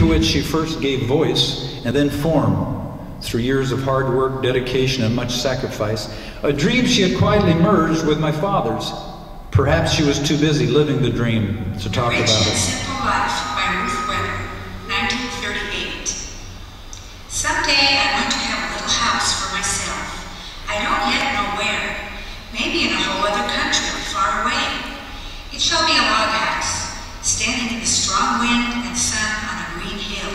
to which she first gave voice and then form through years of hard work, dedication, and much sacrifice. A dream she had quietly merged with my father's. Perhaps she was too busy living the dream to talk about it. Simple Life by Ruth Weber, 1938. Someday I want to have a little house for myself. I don't yet know where. Maybe in a whole other country, far away. It shall be a log house, standing in the strong wind and sun on a green hill.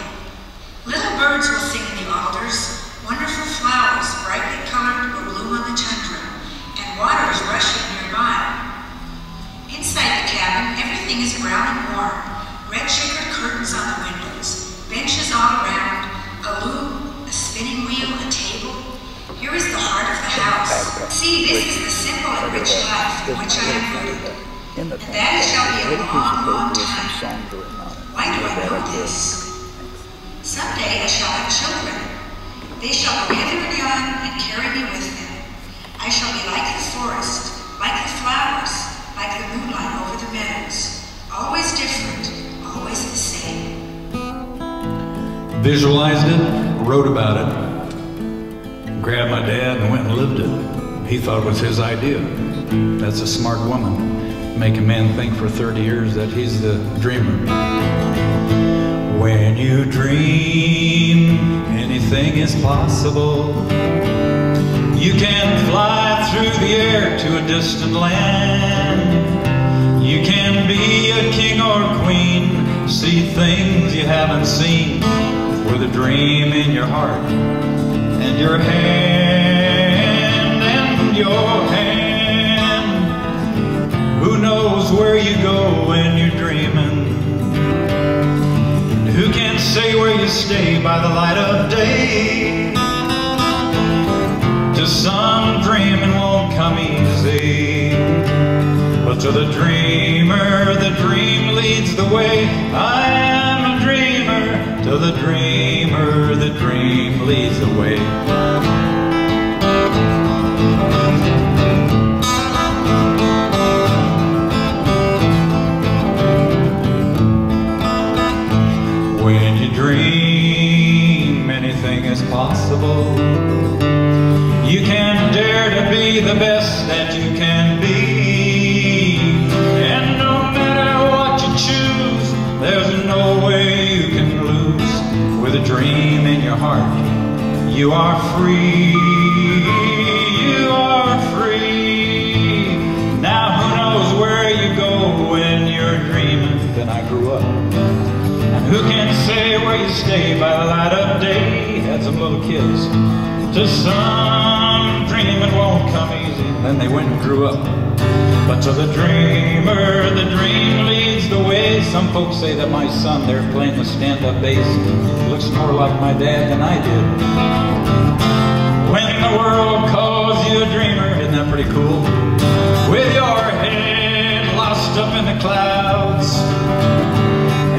Little birds will sing in the alders. Wonderful flowers, brightly colored, will bloom on the tundra, and water is rushing nearby. Inside the cabin, everything is brown and warm. Red checkered curtains on the windows, benches all around, a loom, a spinning wheel, a table. Here is the heart of the house. See, this is the simple and rich life in which I am rooted. And that it shall be a long, long time. Why do I know this? Someday I shall have children. They shall go hither and yon and carry me with them. I shall be like the forest, like the flowers, like the moonlight over the meadows. Always different, always the same. Visualized it, wrote about it, grabbed my dad and went and lived it. He thought it was his idea. That's a smart woman. Make a man think for 30 years that he's the dreamer. When you dream, anything is possible. You can fly through the air to a distant land. You can be a king or queen, see things you haven't seen, with a dream in your heart, and your hand, and your hand. Who knows where you go when you're dreaming? Who can say where you stay by the light of day? To some dreaming won't come easy, but to the dreamer, the dream leads the way. I am a dreamer. To the dreamer, the dream leads the way. When you dream, anything is possible. You can dare to be the best that you can be. And no matter what you choose, there's no way you can lose. With a dream in your heart, you are free. You are free. Now who knows where you go when you're dreaming? Then I grew up. And who can say where you stay by the light of day? Had some little kids. To some, dreaming won't come easy. Then they went and grew up. But to the dreamer, the dream leads the way. Some folks say that my son there playing the stand-up bass looks more like my dad than I did. When the world calls you a dreamer, isn't that pretty cool? With your head lost up in the clouds,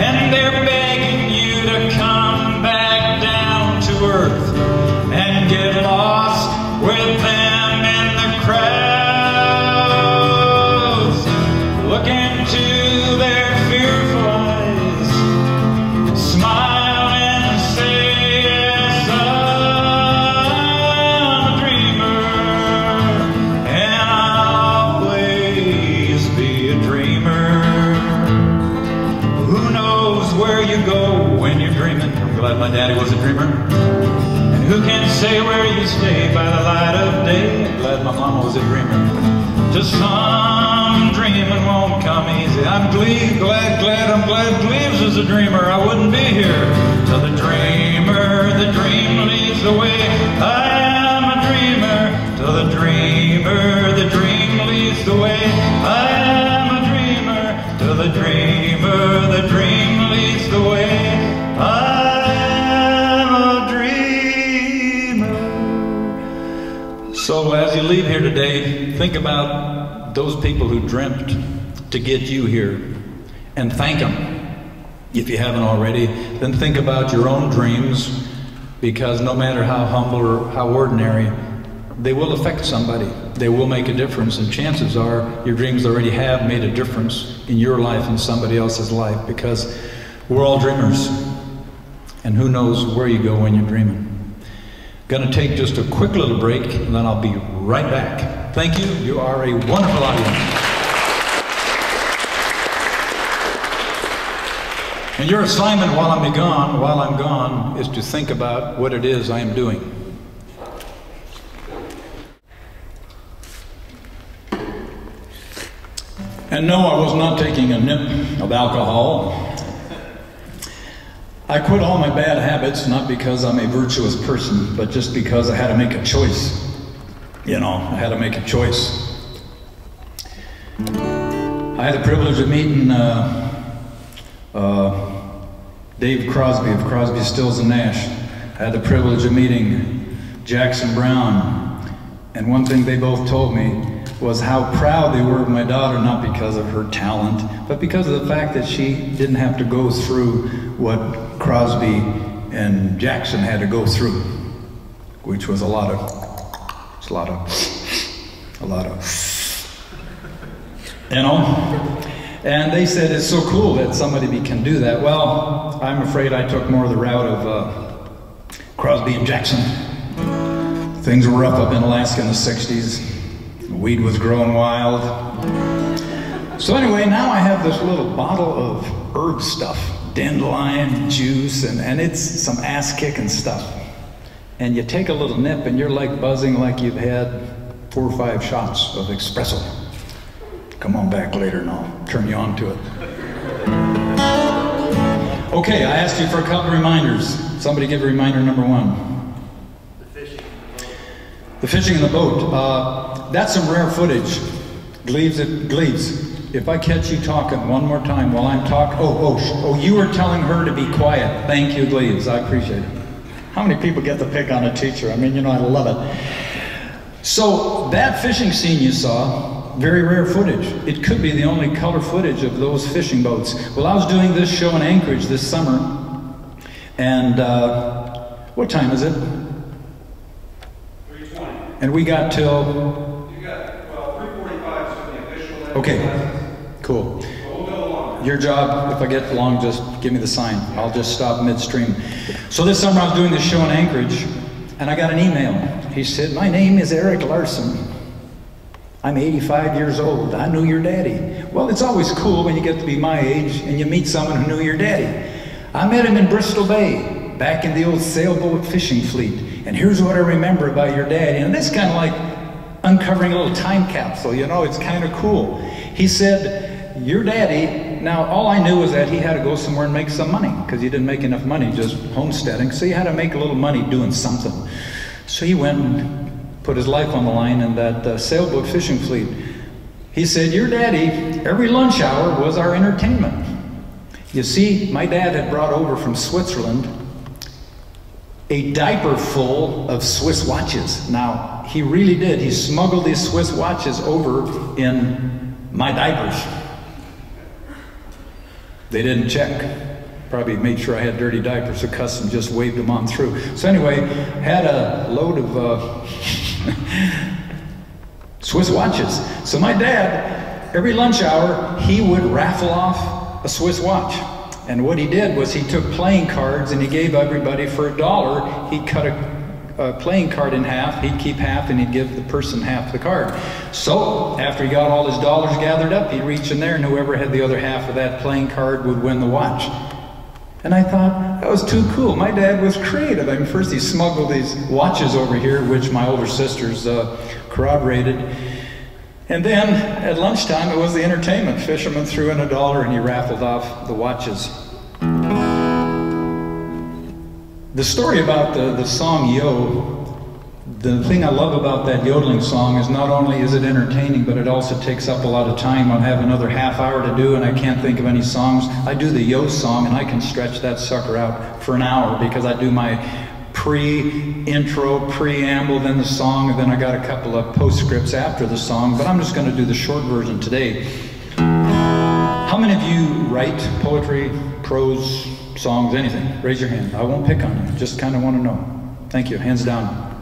and they're begging you to come back down to earth and get lost with them in the crowds. Look into their fearful eyes, smile and say, yes, I'm a dreamer, and I'll always be a dreamer. Who knows where you go when you're dreaming? I'm glad my daddy was a dreamer. Who can say where you stay by the light of day? I'm glad my mama was a dreamer. To some, dreaming won't come easy. I'm glad Gleaves is a dreamer. I wouldn't be here. To the dreamer, the dream leads the way. I am a dreamer. To the dreamer, the dream leads the way. I am a dreamer. To the dreamer, the dream leads the way. So as you leave here today, think about those people who dreamt to get you here and thank them. If you haven't already, then think about your own dreams, because no matter how humble or how ordinary, they will affect somebody. They will make a difference, and chances are your dreams already have made a difference in your life and somebody else's life, because we're all dreamers. And who knows where you go when you're dreaming. Gonna take just a quick little break, and then I'll be right back. Thank you. You are a wonderful audience. And your assignment while I'm gone, is to think about what it is I am doing. And no, I was not taking a nip of alcohol. I quit all my bad habits, not because I'm a virtuous person, but just because I had to make a choice. You know, I had to make a choice. I had the privilege of meeting Dave Crosby of Crosby, Stills and Nash. I had the privilege of meeting Jackson Brown. And one thing they both told me was how proud they were of my daughter, not because of her talent, but because of the fact that she didn't have to go through what Crosby and Jackson had to go through, which was a lot of, you know? And they said, it's so cool that somebody can do that. Well, I'm afraid I took more of the route of Crosby and Jackson. Things were rough up in Alaska in the 60s. Weed was growing wild. So anyway, now I have this little bottle of herb stuff, dandelion juice, and it's some ass-kicking stuff. And you take a little nip and you're like buzzing like you've had 4 or 5 shots of espresso. Come on back later and I'll turn you on to it. Okay, I asked you for a couple reminders. Somebody give reminder number 1. The fishing in the boat. That's some rare footage. Gleaves, if I catch you talking one more time while I'm talking, oh, you were telling her to be quiet. Thank you, Gleaves, I appreciate it. How many people get to pick on a teacher? I mean, you know, I love it. So that fishing scene you saw, very rare footage. It could be the only color footage of those fishing boats. Well, I was doing this show in Anchorage this summer, and what time is it? 3:20. And we got till... You got, well, 3:45 is the official. Okay, cool. So we'll go along. Your job, if I get long, just give me the sign. I'll just stop midstream. So this summer I was doing this show in Anchorage, and I got an email. He said, my name is Eric Larson. I'm 85 years old. I knew your daddy. Well, it's always cool when you get to be my age and you meet someone who knew your daddy. I met him in Bristol Bay, back in the old sailboat fishing fleet. And here's what I remember about your daddy. And this kind of like uncovering a little time capsule, you know, it's kind of cool. He said, your daddy, now all I knew was that he had to go somewhere and make some money because he didn't make enough money just homesteading. So he had to make a little money doing something. So he went and put his life on the line in that sailboat fishing fleet. He said, your daddy, every lunch hour was our entertainment. You see, my dad had brought over from Switzerland a diaper full of Swiss watches. Now, he really did. He smuggled these Swiss watches over in my diapers. They didn't check. Probably made sure I had dirty diapers, so custom just waved them on through. So anyway, had a load of Swiss watches. So my dad, every lunch hour, he would raffle off a Swiss watch. And what he did was he took playing cards and he gave everybody for $1. He'd cut a playing card in half, he'd keep half, and he'd give the person half the card. So after he got all his dollars gathered up, he'd reach in there and whoever had the other half of that playing card would win the watch. And I thought, that was too cool. My dad was creative. I mean, first he smuggled these watches over here, which my older sisters corroborated. And then at lunchtime, it was the entertainment. Fisherman threw in $1 and he raffled off the watches. The story about the song Yo, the thing I love about that yodeling song is not only is it entertaining, but it also takes up a lot of time. I'll have another half hour to do and I can't think of any songs. I do the Yo song and I can stretch that sucker out for an hour because I do my pre-intro, preamble, then the song, and then I got a couple of postscripts after the song, but I'm just going to do the short version today. How many of you write poetry, prose, songs, anything? Raise your hand. I won't pick on you. Just kind of want to know. Thank you. Hands down.